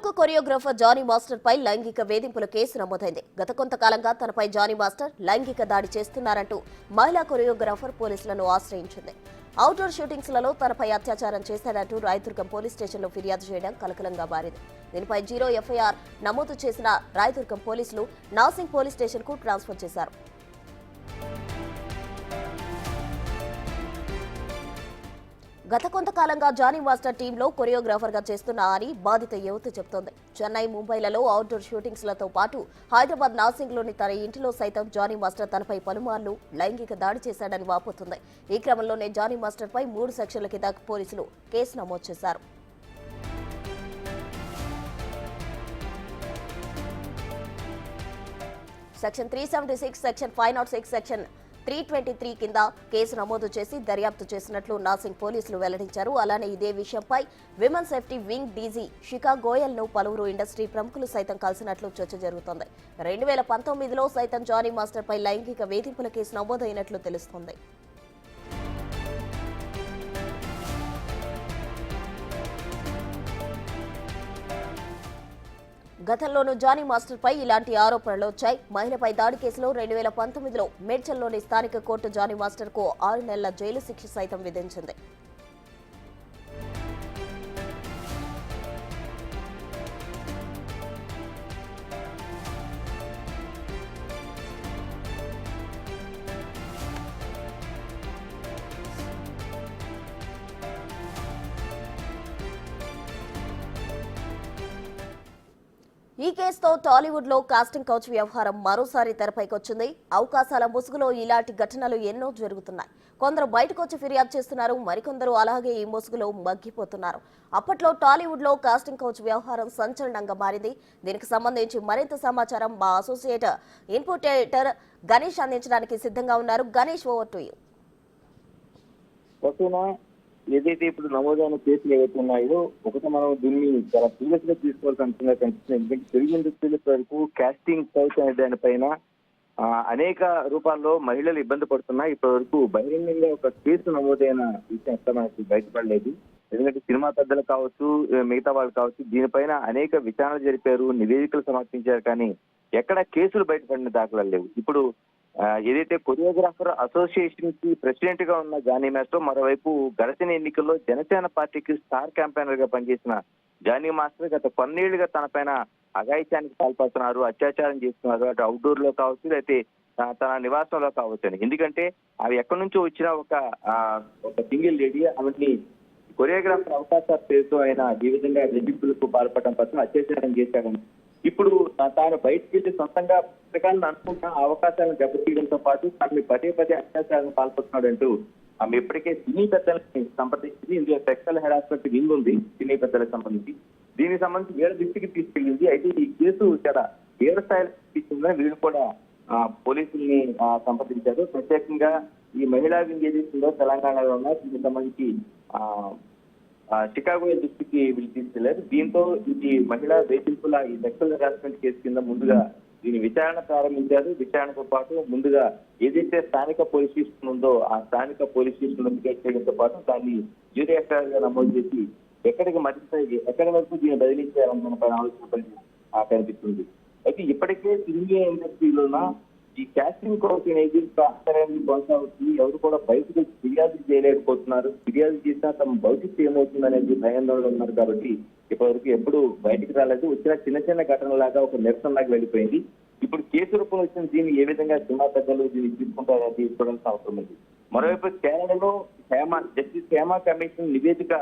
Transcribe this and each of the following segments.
ప్రముఖ choreographer Johnny master పై లైంగిక వేధింపుల కేసు నమోదైంది. గత కొంతకాలంగా తనపై జానీ మాస్టర్ లైంగిక దాడి చేస్తున్నారంటూ మహిళా కొరియోగ్రాఫర్ పోలీసులను ఆశ్రయించింది. అవుట్డోర్ షూటింగ్స్లలో తనపై అత్యాచారం చేశారంటూ రాయదుర్గం పోలీస్ స్టేషన్లో ఫిర్యాదు చేయడం కలకలంగా మారింది. దీనిపై 0 ఎఫ్ఐఆర్ నమోదు చేసిన రాయదుర్గం పోలీసులు నాసింగ్ పోలీస్ స్టేషన్కు ట్రాన్స్ఫర్ చేశారు. గత కొంతకాలంగా జానీ మాస్టర్ టీంలో కొరియోగ్రాఫర్ గా చేస్తున్నా అని బాధిత యువతి చెబుతోంది. చెన్నై, ముంబైలలో అవుట్డోర్ షూటింగ్స్లతో పాటు హైదరాబాద్ నాసింగ్లోని తన ఇంటిలో సైతం జానీ మాస్టర్ తనపై పలుమార్లు లైంగిక దాడి చేశాడని వాపోతుంది. ఈ క్రమంలోనే జానీ మాస్టర్ పై 3 సెక్షన్ల కింద పోలీసులు కేసు నమోదు చేశారు. సెక్షన్ 376, సెక్షన్ 506, సెక్షన్ 323 కింద కేసు నమోదు చేసి దర్యాప్తు చేసినట్లు నాసింగ్ పోలీసులు వెల్లడించారు. అలానే ఇదే విషయంపై విమెన్ సేఫ్టీ వింగ్ డీజీ శిఖా గోయల్ ను పలువురు ఇండస్ట్రీ ప్రముఖులు సైతం కలిసినట్లు చర్చ జరుగుతోంది. 2019లో సైతం జానీ మాస్టర్ పై లైంగిక వేధింపుల కేసు నమోదైనట్లు తెలుస్తోంది. గతంలోనూ జానీ మాస్టర్ పై ఇలాంటి ఆరోపణలు వచ్చాయి. మహిళపై దాడి కేసులో 2019లో మేడ్చల్లోని స్థానిక కోర్టు జానీ మాస్టర్ కు 6 నెలల జైలు శిక్ష సైతం విధించింది. ఈ కేసుతో టాలీవుడ్ లో కాస్టింగ్ కౌచ్ వ్యవహారం మరోసారి తెరపైకొచ్చింది. అవకాశాల ముసుగులో ఇలాంటి ఘటనలు ఎన్నో జరుగుతున్నాయి. కొందరు బయటకు వచ్చి ఫిర్యాదు చేస్తున్నారు, మరికొందరు అలాగే ఈ ముసుగులో మగ్గిపోతున్నారు. అప్పట్లో టాలీవుడ్ లో కాస్టింగ్ కౌచ్ వ్యవహారం సంచలనంగా మారింది. దీనికి సంబంధించి మరింత సమాచారం మా అసోసియేట్ ఇన్పుటేటర్ గణేష్ అందించడానికి సిద్ధంగా ఉన్నారు. Ganesh, over to you. ఏదైతే ఇప్పుడు నమోదైన కేసులు ఏవైతే ఉన్నాయో ఒకటి మనం దీన్ని చాలా సీరియస్ గా తీసుకోవాల్సిన అంశంగా కనిపిస్తుంది. ఎందుకంటే తెలుగు ఇండస్ట్రీల వరకు కాస్టింగ్ కౌచ్ అనే దానిపైన అనేక రూపాల్లో మహిళలు ఇబ్బంది పడుతున్నా ఇప్పటి వరకు బహిరంగంగా ఒక కేసు నమోదైన విషయం ఎక్కడ మనకి బయటపడలేదు. ఎందుకంటే సినిమా పెద్దలు కావచ్చు, మిగతా వాళ్ళు కావచ్చు, దీనిపైన అనేక విచారణ జరిపారు, నివేదికలు సమర్పించారు, కానీ ఎక్కడ కేసులు బయటపడిన దాఖలాలు లేవు. ఇప్పుడు ఏదైతే కొరియోగ్రాఫర్ అసోసియేషన్ కి ప్రెసిడెంట్ గా ఉన్న జానీ మాస్టర్, మరోవైపు గడిచిన ఎన్నికల్లో జనసేన పార్టీకి స్టార్ క్యాంపెయినర్ గా పనిచేసిన జానీ మాస్టర్ గత కొన్నేళ్లుగా తన పైన అఘాయిత్యానికి పాల్పడుతున్నారు, అత్యాచారం చేస్తున్నారు. అటు అవుట్డోర్ లో కావచ్చు, అయితే తన నివాసంలో కావచ్చు అని. ఎందుకంటే అవి ఎక్కడి నుంచో వచ్చిన ఒక సింగిల్ లేడీ ఆమెని కొరియోగ్రాఫర్ అవకాశాల పేరుతో ఆయన ఈ విధంగా రెడ్డింపులకు పాల్పడడం పట్ల అత్యాచారం చేశాడని ఇప్పుడు తాను బయటకు వెళ్లి సొంతంగా పుస్తకాలను అనుకుంటున్న అవకాశాలను దెబ్బతీయడంతో పాటు తనని పదే అత్యాచారాలను పాల్పడుతున్నాడంటూ ఆమె ఇప్పటికే సినీ పెద్దలని సంప్రదించింది. ఇందులో సెక్షువల్ హెరాస్మెంట్ వింగ్ ఉంది సినీ పెద్దలకు సంబంధించి. దీనికి సంబంధించి వీళ్ళ దృష్టికి తీసుకెళ్ళింది. అయితే ఈ కేసు చాలా తీవ్ర స్థాయిలో తీసుకుందని వీళ్ళు కూడా పోలీసుల్ని సంప్రదించారు. ప్రత్యేకంగా ఈ మహిళా వింగ్ ఏదైతుందో తెలంగాణలో ఉన్న దీనికి సంబంధించి చికాగో దృష్టికి వీళ్ళు తీసుకెళ్లారు. దీంతో ఇది మహిళా వేధింపుల ఈ సెక్షువల్ హెరాస్మెంట్ కేసు కింద ముందుగా దీని విచారణ ప్రారంభించారు. విచారణతో పాటు ముందుగా ఏదైతే స్థానిక పోలీస్ స్టేషన్ ఉందో ఆ స్థానిక పోలీస్ స్టేషన్ నోటిఫికేట్ చేయడంతో పాటు దాన్ని జ్యూరీ ఎఫ్ఐఆర్ గా నమోదు చేసి ఎక్కడి వరకు దీన్ని బదిలీ చేయాలని ఆలోచన కనిపిస్తుంది. అయితే ఇప్పటికే సినీ ఇండస్ట్రీలోన ఈ కాస్టింగ్ కౌచ్ అనేది ఆశ్చర్యాన్ని కొనసాగుతుంది. ఎవరు కూడా బయటకు ఫిర్యాదు చేయలేకపోతున్నారు. ఫిర్యాదు చేసినా తమ భవిష్యత్తు ఏమవుతుంది అనేది భయాందోళన ఉన్నారు. కాబట్టి ఇప్పటివరకు ఎప్పుడు బయటికి రాలేదు. వచ్చిన చిన్న ఘటనలాగా ఒక నిరసనలాగా వెళ్ళిపోయింది. ఇప్పుడు కేసు రూపంలో వచ్చిన దీన్ని ఏ విధంగా సినిమా పెద్దలు దీన్ని తీసుకుంటారనేది చూడాల్సిన అవసరం ఉంది. మరోవైపు కేరళలో జస్టిస్ హేమా కమిషన్ నివేదిక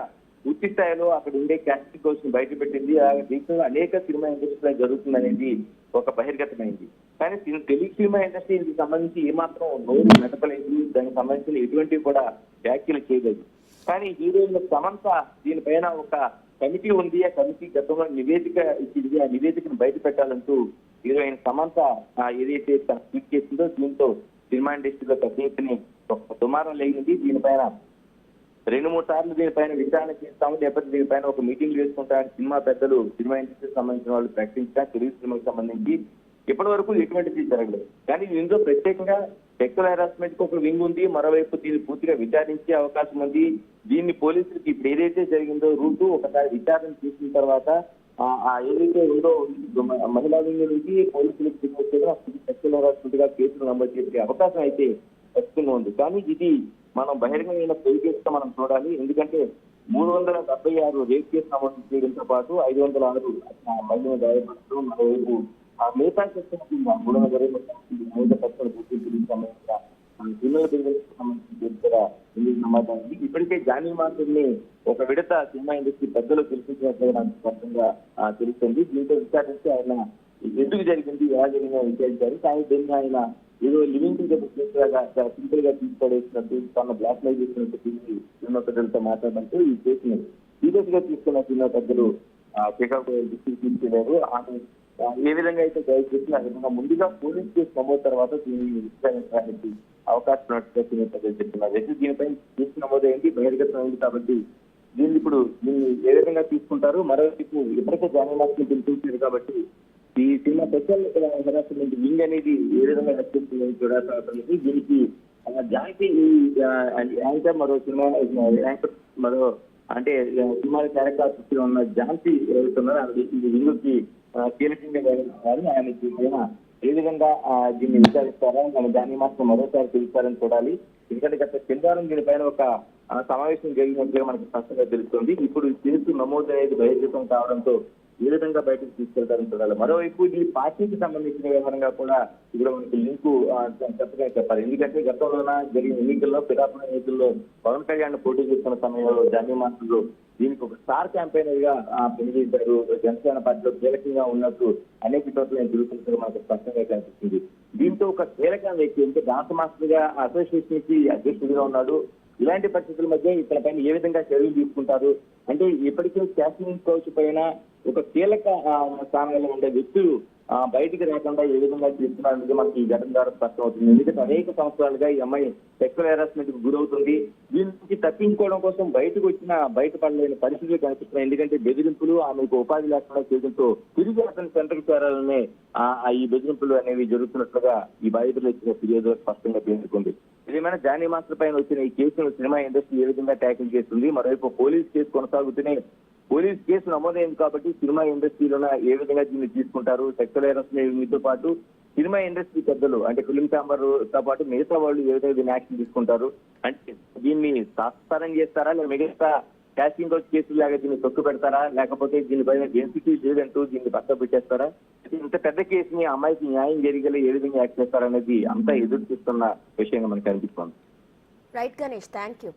పూర్తి స్థాయిలో అక్కడ ఉండే కాస్టింగ్ కౌచ్ ని బయటపెట్టింది. దేశంలో అనేక సినిమా ఇండస్ట్రీలో జరుగుతుందనేది ఒక బహిర్గతమైంది. కానీ తెలుగు సినిమా ఇండస్ట్రీకి సంబంధించి ఏమాత్రం నోరు మెదపలేదు. దానికి సంబంధించిన ఎటువంటివి కూడా వ్యాఖ్యలు చేయలేదు. కానీ హీరోయిన్ సమంత దీనిపైన ఒక కమిటీ ఉంది. ఆ కమిటీ గతంలో నివేదిక ఇచ్చింది. ఆ నివేదికను బయట పెట్టాలంటూ హీరోయిన్ సమంత ఏదైతే తన ట్వీట్ చేసిందో దీంతో సినిమా ఇండస్ట్రీలో పెద్ద ఎత్తున ఒక దుమారం లేనిది. దీనిపైన 2-3 సార్లు దీనిపైన విచారణ చేస్తాము, లేకపోతే దీనిపైన ఒక మీటింగ్ వేసుకుంటామని సినిమా పెద్దలు, సినిమా ఇండస్ట్రీకి సంబంధించిన వాళ్ళు ప్రకటించిన తెలుగు సినిమాకి సంబంధించి ఇప్పటి వరకు ఎటువంటిది జరగలేదు. కానీ ఇందులో ప్రత్యేకంగా సెక్షువల్ హెరాస్మెంట్ కి ఒక వింగ్ ఉంది. మరోవైపు దీన్ని పూర్తిగా విచారించే అవకాశం ఉంది. దీన్ని పోలీసులకి ఇప్పుడు ఏదైతే జరిగిందో రూటు ఒకసారి విచారణ చేసిన తర్వాత ఏదైతే ఉందో మహిళా వింగ్ నుంచి పోలీసులకు సెక్షువల్ హెరాస్మెంట్ గా కేసులు నమోదు చేసే అవకాశం అయితే ఖచ్చితంగా ఉంది. కానీ ఇది మనం బహిరంగమైన పెళ్లి కేసుగా మనం చూడాలి. ఎందుకంటే 376 రేప్ కేసు నమోదు చేయడంతో పాటు 506 మహిళలు గాయపడటం, మరోవైపు మిగతా సెక్షన్ 320 పక్షాలు గుర్తింపు సంబంధించిన క్రిమినల్ సంబంధించిన సమాధానం ఇప్పటికే జానీ మాస్టర్ని ఒక విడత సినిమా ఇండస్ట్రీ పెద్దలు తెలిసించినట్లుగా నాకు స్పష్టంగా తెలుస్తుంది. దీంతో విచారించి ఆయన ఎందుకు జరిగింది, ఎలా జరిగిందో విచారించారు. కానీ దీన్ని ఆయన ఏదో లివింగ్ సింపుల్ గా తీసుకోవడేసినట్టు, తన బ్లాక్ మెయిల్ చేసినట్టు సినిమా పెద్దలతో మాట్లాడడంతో ఈ కేసుని సీరియస్ గా తీసుకున్న సినిమా పెద్దలు తీసుకెళ్లారు. ఆమె ఏ విధంగా అయితే గైడ్ చేసి ఆ విధంగా ముందుగా పోలీస్ కేసు నమోదు తర్వాత దీన్ని విచారించడానికి అవకాశం చెప్తున్నారు. అయితే దీనిపై కేసు నమోదైంది, బహిర్గతమైంది కాబట్టి దీన్ని ఏ విధంగా తీసుకుంటారు. మరోవైపు ఇప్పటికే జానీ మాస్టర్ పిలిపించారు కాబట్టి ఈ సినిమా స్పెషల్ హెరాస్మెంట్ వింగ్ అనేది ఏ విధంగా నడుస్తుందని చూడాల్సిన అవసరం ఉంది. దీనికి జానికి యాంకర్ మరో సినిమా యాంకర్ మరో అంటే సినిమా క్యారెక్టర్ ఉన్న ఝాన్సీ ఎవరుతున్నారో ఈ వింగ్కి కీలకంగా వ్యవహరించాలి. ఆయనకి ఏ విధంగా దీన్ని విచారిస్తారా, మన జానీ మాస్టర్ మరోసారి పిలుస్తారని చూడాలి. ఎందుకంటే గత శనివారం దీనిపైన ఒక సమావేశం జరిగినట్లుగా మనకు స్పష్టంగా తెలుస్తుంది. ఇప్పుడు కేసు నమోదు అనేది బహిర్గతం కావడంతో ఏ విధంగా బయటకు తీసుకెళ్తారని చూడాలి. మరోవైపు ఈ పార్టీకి సంబంధించిన వ్యవహారంగా కూడా ఇప్పుడు మనకి లింకు చెప్పగా చెప్పాలి. ఎందుకంటే గతంలోన జరిగిన ఎన్నికల్లో పిఠాపురం ఎన్నికల్లో పవన్ కళ్యాణ్ పోటీ చేస్తున్న సమయంలో జానీ మాస్టర్లు దీనికి ఒక స్టార్ క్యాంపెయినర్ గా పనిచేశారు. జనసేన పార్టీలో కీలకంగా ఉన్నట్టు అనేక చోట్ల నేను తెలుసుకుంటే మనకు స్పష్టంగా కనిపిస్తుంది. దీంతో ఒక కీలక వ్యక్తి అంటే డాన్స్ మాస్టర్ గా అసోసియేషన్ కి అధ్యక్షుడిగా ఉన్నాడు. ఇలాంటి పరిస్థితుల మధ్య ఇతర పైన ఏ విధంగా చర్యలు తీసుకుంటారు అంటే ఇప్పటికే క్యాస్టింగ్ కౌచ్ పైన ఒక కీలక స్థానంలో ఉండే వ్యక్తులు బయటికి రాకుండా ఏ విధంగా చేస్తున్నారనేది మనకి ఈ ఘటన ద్వారా స్పష్టం అవుతుంది. ఎందుకంటే అనేక సంవత్సరాలుగా ఈ అమ్మాయి సెక్సువల్ హెరాస్మెంట్ కు గురవుతుంది. దీని నుంచి తప్పించుకోవడం కోసం బయటపడలేని పరిస్థితులు కనిపిస్తున్నాయి. ఎందుకంటే బెదిరింపులు, ఆమెకు ఉపాధి లేకుండా చేయడంతో తిరిగి అతని సెంటర్కి చేరాలనే ఈ బెదిరింపులు అనేవి జరుగుతున్నట్లుగా ఈ బాధితులు ఇచ్చిన ఫిర్యాదు స్పష్టంగా పేర్కొంది. ఏదేమైనా జానీ మాస్టర్ పైన వచ్చిన ఈ కేసును సినిమా ఇండస్ట్రీ ఏ విధంగా ట్యాకిల్ చేస్తుంది, మరోవైపు పోలీస్ కేసు కొనసాగుతూనే పోలీస్ కేసు నమోదైంది కాబట్టి సినిమా ఇండస్ట్రీలోనే ఏ విధంగా దీన్ని తీసుకుంటారు, సెక్సువల్ హెరాస్మెంట్తో పాటు సినిమా ఇండస్ట్రీ పెద్దలు అంటే ఫిల్మ్ ఛాంబర్ తో పాటు మిగతా వాళ్ళు ఏ విధంగా దీన్ని యాక్షన్ తీసుకుంటారు అంటే దీన్ని సాస్తారం చేస్తారా, లేదా మిగతా క్యాస్టింగ్ కౌచ్ కేసులు లాగా దీన్ని తొక్కు పెడతారా, లేకపోతే దీనిపైన డెన్సిటీ లేదంటూ దీన్ని పక్క పెట్టేస్తారా, ఇంత పెద్ద కేసుని అమ్మాయికి న్యాయం జరిగేలా ఏ విధంగా యాక్ట్ చేస్తారనేది అంతా ఎదురు చూస్తున్న విషయంగా మనకు అనిపిస్తుంది. Right Ganesh, thank you.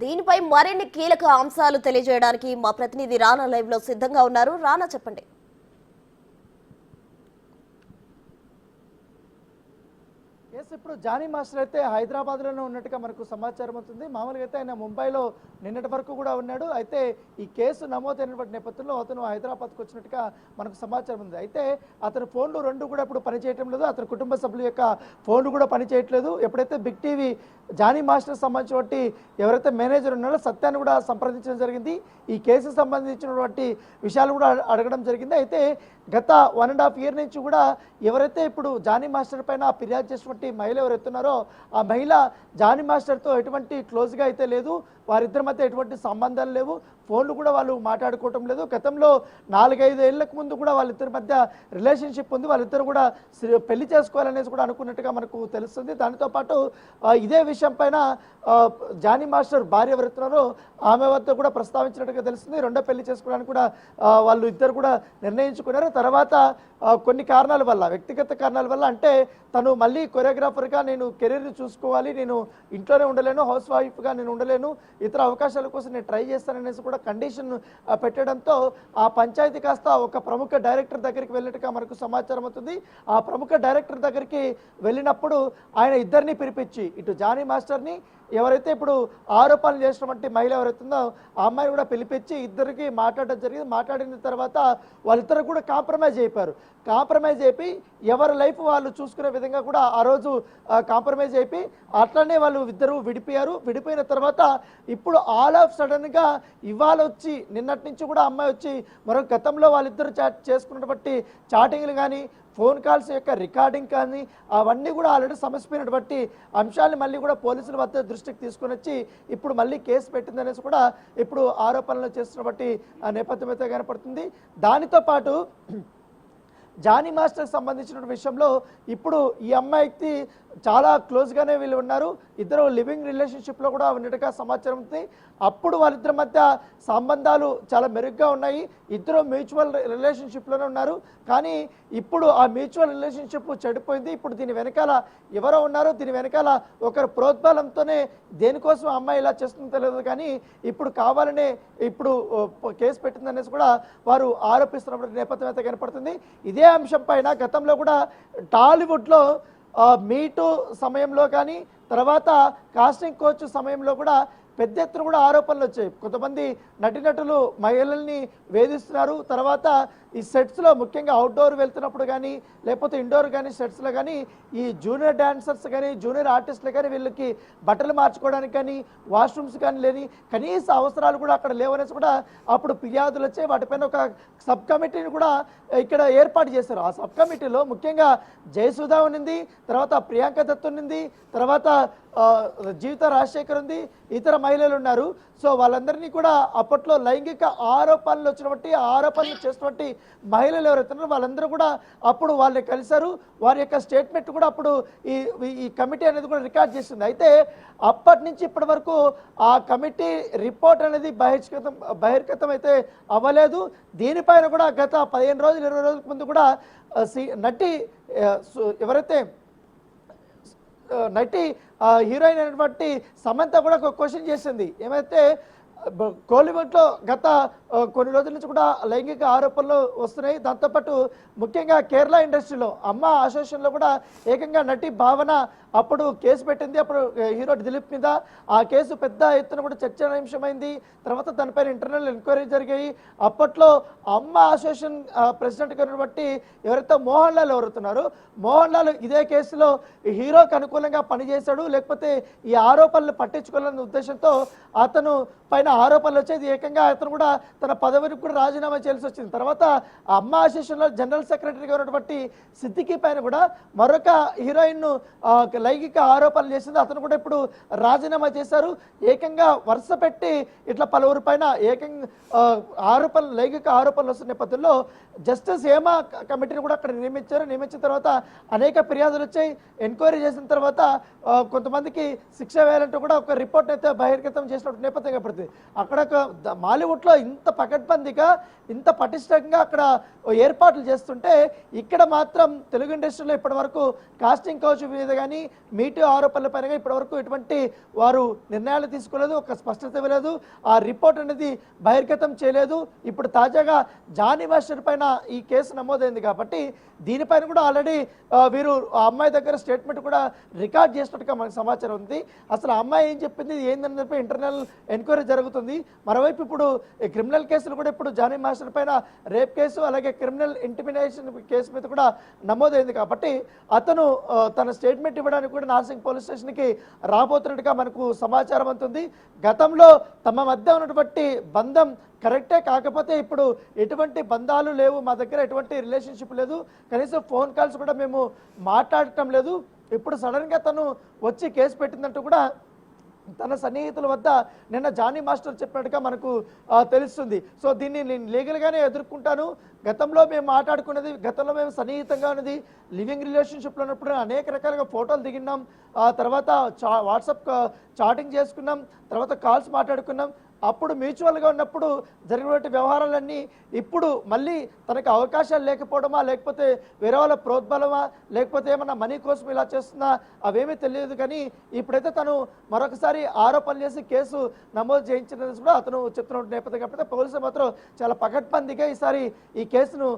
దీనిపై మరిన్ని కీలక అంశాలు తెలియజేయడానికి మా ప్రతినిధి రానా లైవ్ లో సిద్ధంగా ఉన్నారు. రానా, చెప్పండి. ఇప్పుడు జానీ మాస్టర్ అయితే హైదరాబాద్లోనే ఉన్నట్టుగా మనకు సమాచారం అవుతుంది. మామూలుగా అయితే ఆయన ముంబైలో నిన్నటి వరకు కూడా ఉన్నాడు. అయితే ఈ కేసు నమోదైనటువంటి నేపథ్యంలో అతను హైదరాబాద్కు వచ్చినట్టుగా మనకు సమాచారం ఉంది. అయితే అతని ఫోన్లు రెండు కూడా ఇప్పుడు పనిచేయటం లేదు, అతని కుటుంబ సభ్యుల యొక్క ఫోన్లు కూడా పనిచేయట్లేదు. ఎప్పుడైతే బిగ్ టీవీ జానీ మాస్టర్ సంబంధించినటువంటి ఎవరైతే మేనేజర్ ఉన్నారో సత్యాన్ని కూడా సంప్రదించడం జరిగింది. ఈ కేసుకు సంబంధించినటువంటి విషయాలు కూడా అడగడం జరిగింది. అయితే గత 1.5 year నుంచి కూడా ఎవరైతే ఇప్పుడు జానీ మాస్టర్ పైన ఫిర్యాదు చేసినటువంటి మహిళ ఎవరైతున్నారో ఆ మహిళ జానీ మాస్టర్తో ఎటువంటి క్లోజ్గా అయితే లేదు, వారిద్దరి మధ్య ఎటువంటి సంబంధాలు లేవు, ఫోన్లు కూడా వాళ్ళు మాట్లాడుకోవటం లేదు. గతంలో 4-5 ఏళ్లకు ముందు కూడా వాళ్ళిద్దరి మధ్య రిలేషన్షిప్ ఉంది, వాళ్ళిద్దరు కూడా పెళ్లి చేసుకోవాలనేసి కూడా అనుకున్నట్టుగా మనకు తెలుస్తుంది. దానితో పాటు ఇదే విషయం పైన జానీ మాస్టర్ భార్య ఎవరుతున్నారో ఆమె వద్ద కూడా ప్రస్తావించినట్టుగా తెలుస్తుంది. రెండో పెళ్లి చేసుకోవడానికి కూడా వాళ్ళు ఇద్దరు కూడా నిర్ణయించుకున్నారు. తర్వాత కొన్ని కారణాల వల్ల, వ్యక్తిగత కారణాల వల్ల, అంటే తను మళ్ళీ కొరియోగ్రాఫర్గా నేను కెరీర్ని చూసుకోవాలి, నేను ఇంట్లోనే ఉండలేను, హౌస్ వైఫ్గా నేను ఉండలేను, ఇతర అవకాశాల కోసం నేను ట్రై చేస్తాననేసి కూడా కండిషన్ పెట్టడంతో ఆ పంచాయతీ కాస్త ఒక ప్రముఖ డైరెక్టర్ దగ్గరికి వెళ్ళినట్టుగా మనకు సమాచారం అవుతుంది. ఆ ప్రముఖ డైరెక్టర్ దగ్గరికి వెళ్ళినప్పుడు ఆయన ఇద్దరిని పిలిపించి ఇటు జానీ మాస్టర్ని ఎవరైతే ఇప్పుడు ఆరోపణలు చేసినటువంటి మహిళ ఎవరైతే ఉందో ఆ అమ్మాయిని కూడా పిలిపించి ఇద్దరికి మాట్లాడడం జరిగింది. మాట్లాడిన తర్వాత వాళ్ళిద్దరు కూడా కాంప్రమైజ్ అయిపోయారు. కాంప్రమైజ్ అయిపోయి ఎవరి లైఫ్ వాళ్ళు చూసుకునే విధంగా కూడా ఆ రోజు కాంప్రమైజ్ అయిపోయి అట్లనే వాళ్ళు ఇద్దరు విడిపోయారు. విడిపోయిన తర్వాత ఇప్పుడు ఆల్ ఆఫ్ సడన్గా ఇవాళ వచ్చి నిన్నటి నుంచి కూడా అమ్మాయి వచ్చి మరో గతంలో వాళ్ళిద్దరు చేసుకున్నటువంటి చాటింగ్లు కానీ ఫోన్ కాల్స్ యొక్క రికార్డింగ్ కానీ అవన్నీ కూడా ఆల్రెడీ సమస్యమైనటువంటి అంశాలను మళ్ళీ కూడా పోలీసుల వద్ద దృష్టికి తీసుకొని వచ్చి ఇప్పుడు మళ్ళీ కేసు పెట్టిందనేసి కూడా ఇప్పుడు ఆరోపణలు చేస్తున్నటువంటి నేపథ్యం అయితే కనపడుతుంది. దానితో పాటు జానీ మాస్టర్కి సంబంధించిన విషయంలో ఇప్పుడు ఈ అమ్మాయికి చాలా క్లోజ్గానే వీళ్ళు ఉన్నారు. ఇద్దరు లివింగ్ రిలేషన్షిప్లో కూడా ఉన్నట్టుగా సమాచారం ఉంది. అప్పుడు వాళ్ళిద్దరి మధ్య సంబంధాలు చాలా మెరుగ్గా ఉన్నాయి. ఇద్దరు మ్యూచువల్ రిలేషన్షిప్లోనే ఉన్నారు. కానీ ఇప్పుడు ఆ మ్యూచువల్ రిలేషన్షిప్ చెడిపోయింది. ఇప్పుడు దీని వెనకాల ఎవరో ఉన్నారు, దీని వెనకాల ఒకరు ప్రోద్బలంతోనే దేనికోసం అమ్మాయి ఇలా చేస్తుందో తెలియదు. కానీ ఇప్పుడు కావాలనే ఇప్పుడు కేసు పెట్టిందనేసి కూడా వారు ఆరోపిస్తున్నటువంటి నేపథ్యం అయితే కనపడుతుంది. ఇదే అంశం పైన గతంలో కూడా టాలీవుడ్లో మీటు సమయంలో కానీ తర్వాత కాస్టింగ్ కోచ్ సమయంలో కూడా పెద్ద ఎత్తున కూడా ఆరోపణలు వచ్చాయి. కొంతమంది నటీనటులు మహిళల్ని వేధిస్తున్నారు. తర్వాత ఈ సెట్స్లో ముఖ్యంగా అవుట్డోర్ వెళ్తున్నప్పుడు కానీ లేకపోతే ఇండోర్ కానీ సెట్స్లో కానీ ఈ జూనియర్ డాన్సర్స్ కానీ జూనియర్ ఆర్టిస్టులు కానీ వీళ్ళకి బట్టలు మార్చుకోవడానికి కానీ వాష్రూమ్స్ కానీ లేని కనీస అవసరాలు కూడా అక్కడ లేవనేసి కూడా అప్పుడు ఫిర్యాదులు వచ్చాయి. వాటిపైన ఒక సబ్ కమిటీని కూడా ఇక్కడ ఏర్పాటు చేశారు. ఆ సబ్ కమిటీలో ముఖ్యంగా జయసుధా ఉన్నింది, తర్వాత ప్రియాంక దత్ ఉన్నింది, తర్వాత జీవిత రాజశేఖర్ ఉంది, ఇతర మహిళలు ఉన్నారు. సో వాళ్ళందరినీ కూడా అప్పట్లో లైంగిక ఆరోపణలు వచ్చినటువంటి ఆరోపణలు చేసినటువంటి మహిళలు ఎవరైతే ఉన్నారో వాళ్ళందరూ కూడా అప్పుడు వాళ్ళని కలిశారు. వారి యొక్క స్టేట్మెంట్ కూడా అప్పుడు ఈ కమిటీ అనేది కూడా రికార్డ్ చేసింది. అయితే అప్పటి నుంచి ఇప్పటి వరకు ఆ కమిటీ రిపోర్ట్ అనేది బహిర్గతం అయితే అవ్వలేదు. దీనిపైన కూడా గత 15 రోజులు 20 రోజుల ముందు కూడా నటి ఎవరైతే నటి హీరోయిన్ అయినటువంటి సమంత కూడా ఒక క్వశ్చన్ చేసింది. ఏమైతే కోలీవుడ్లో గత కొన్ని రోజుల నుంచి కూడా లైంగిక ఆరోపణలు వస్తున్నాయి. దాంతోపాటు ముఖ్యంగా కేరళ ఇండస్ట్రీలో అమ్మ అసోసియేషన్లో కూడా ఏకంగా నటి భావన అప్పుడు కేసు పెట్టింది. అప్పుడు హీరో దిలీప్ మీద ఆ కేసు పెద్ద ఎత్తున కూడా చర్చనీయాంశమైంది. తర్వాత దానిపైన ఇంటర్నల్ ఎంక్వైరీ జరిగాయి. అప్పట్లో అమ్మ అసోసియేషన్ ప్రెసిడెంట్గా ఉన్నటువంటి ఎవరైతే మోహన్ లాల్ ఎవరుతున్నారో మోహన్ లాల్ ఇదే కేసులో హీరోకి అనుకూలంగా పనిచేశాడు, లేకపోతే ఈ ఆరోపణలు పట్టించుకోవాలనే ఉద్దేశంతో అతను పైన ఆరోపణలు వచ్చేది. ఏకంగా అతను కూడా తన పదవికి కూడా రాజీనామా చేయాల్సి వచ్చింది. తర్వాత అమ్మ అసోసియేషన్లో జనరల్ సెక్రటరీగా ఉన్నటువంటి సిద్దికి పైన కూడా మరొక హీరోయిన్ లైంగిక ఆరోపణలు చేసింది. అతను కూడా ఇప్పుడు రాజీనామా చేశారు. ఏకంగా వరుస పెట్టి ఇట్లా పలువురు పైన ఏకంగా లైంగిక ఆరోపణలు వస్తున్న నేపథ్యంలో జస్టిస్ హేమా కమిటీని కూడా అక్కడ నియమించారు. నియమించిన తర్వాత అనేక ఫిర్యాదులు వచ్చాయి. ఎంక్వైరీ చేసిన తర్వాత కొంతమందికి శిక్ష వేయాలంటూ కూడా ఒక రిపోర్ట్ అయితే బహిర్గతం చేసినట్టు నేపథ్యం కనపడుతుంది. అక్కడ మాలీవుడ్లో ఇంత పకడ్బందీగా ఇంత పటిష్టంగా అక్కడ ఏర్పాట్లు చేస్తుంటే ఇక్కడ మాత్రం తెలుగు ఇండస్ట్రీలో ఇప్పటి వరకు కాస్టింగ్ కౌచ్ మీద కానీ మీటూ ఆరోపణల పైన ఇప్పటి వరకు ఎటువంటి వారు నిర్ణయాలు తీసుకోలేదు, ఒక స్పష్టత ఇవ్వలేదు, ఆ రిపోర్ట్ అనేది బహిర్గతం చేయలేదు. ఇప్పుడు తాజాగా జానీ మాస్టర్ పైన ఈ కేసు నమోదైంది కాబట్టి దీనిపైన కూడా ఆల్రెడీ వీరు ఆ అమ్మాయి దగ్గర స్టేట్మెంట్ కూడా రికార్డ్ చేసినట్టుగా మనకు సమాచారం ఉంది. అసలు ఆ అమ్మాయి ఏం చెప్పింది ఏందని చెప్పి ఇంటర్నల్ ఎంక్వైరీ జరుగుతుంది. మరోవైపు ఇప్పుడు క్రిమినల్ కేసులు కూడా ఇప్పుడు జానీ మాస్టర్ పైన రేప్ కేసు అలాగే క్రిమినల్ ఇంటిమిడేషన్ కేసు మీద కూడా నమోదైంది కాబట్టి అతను తన స్టేట్మెంట్ ఇవ్వడానికి కూడా నార్సింగ్ పోలీస్ స్టేషన్కి రాబోతున్నట్టుగా మనకు సమాచారం అందుతుంది. గతంలో తమ మధ్య ఉన్నటువంటి బంధం కరెక్టే, కాకపోతే ఇప్పుడు ఎటువంటి బంధాలు లేవు, మా దగ్గర ఎటువంటి రిలేషన్షిప్ లేదు, కనీసం ఫోన్ కాల్స్ కూడా మేము మాట్లాడటం లేదు. ఇప్పుడు సడన్గా తను వచ్చి కేసు పెట్టిందంటూ కూడా తన సన్నిహితుల వద్ద నిన్న జానీ మాస్టర్ చెప్పినట్టుగా మనకు తెలుస్తుంది. సో దీన్ని నేను లీగల్గానే ఎదుర్కొంటాను, గతంలో మేము మాట్లాడుకున్నది, గతంలో మేము సన్నిహితంగా ఉన్నది, లివింగ్ రిలేషన్షిప్లో ఉన్నప్పుడు అనేక రకాలుగా ఫోటోలు దిగినాం, తర్వాత వాట్సాప్ చాటింగ్ చేసుకున్నాం, తర్వాత కాల్స్ మాట్లాడుకున్నాం. అప్పుడు మ్యూచువల్గా ఉన్నప్పుడు జరిగినటువంటి వ్యవహారాలన్నీ ఇప్పుడు మళ్ళీ తనకు అవకాశాలు లేకపోవడమా లేకపోతే వేరే వాళ్ళ ప్రోద్బలమా లేకపోతే ఏమన్నా మనీ కోసం ఇలా చేస్తున్నా అవేమీ తెలియదు. కానీ ఇప్పుడైతే తను మరొకసారి ఆరోపణలు చేసి కేసు నమోదు చేయించినది కూడా అతను చెప్తున్న నేపథ్యం కాబట్టి పోలీసులు మాత్రం చాలా పకడ్బందీగా ఈసారి ఈ కేసును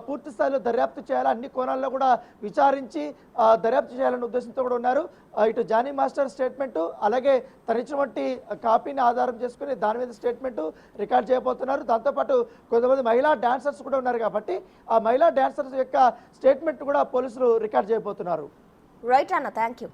పూర్తి స్థాయిలో దర్యాప్తు చేయాలి, అన్ని కోణాల్లో కూడా విచారించి దర్యాప్తు చేయాలనే ఉద్దేశంతో కూడా ఉన్నారు. ఇటు జానీ మాస్టర్ స్టేట్మెంట్ అలాగే తనిచ్చినటువంటి కాపీని ఆధారం చేసుకుని దాని మీద స్టేట్మెంట్ రికార్డ్ చేయబోతున్నారు. దాంతోపాటు కొంతమంది మహిళా డాన్సర్స్ కూడా ఉన్నారు కాబట్టి ఆ మహిళా డాన్సర్స్ యొక్క స్టేట్మెంట్ కూడా పోలీసులు రికార్డ్ చేయబోతున్నారు. రైట్ అన్న, థ్యాంక్ యూ.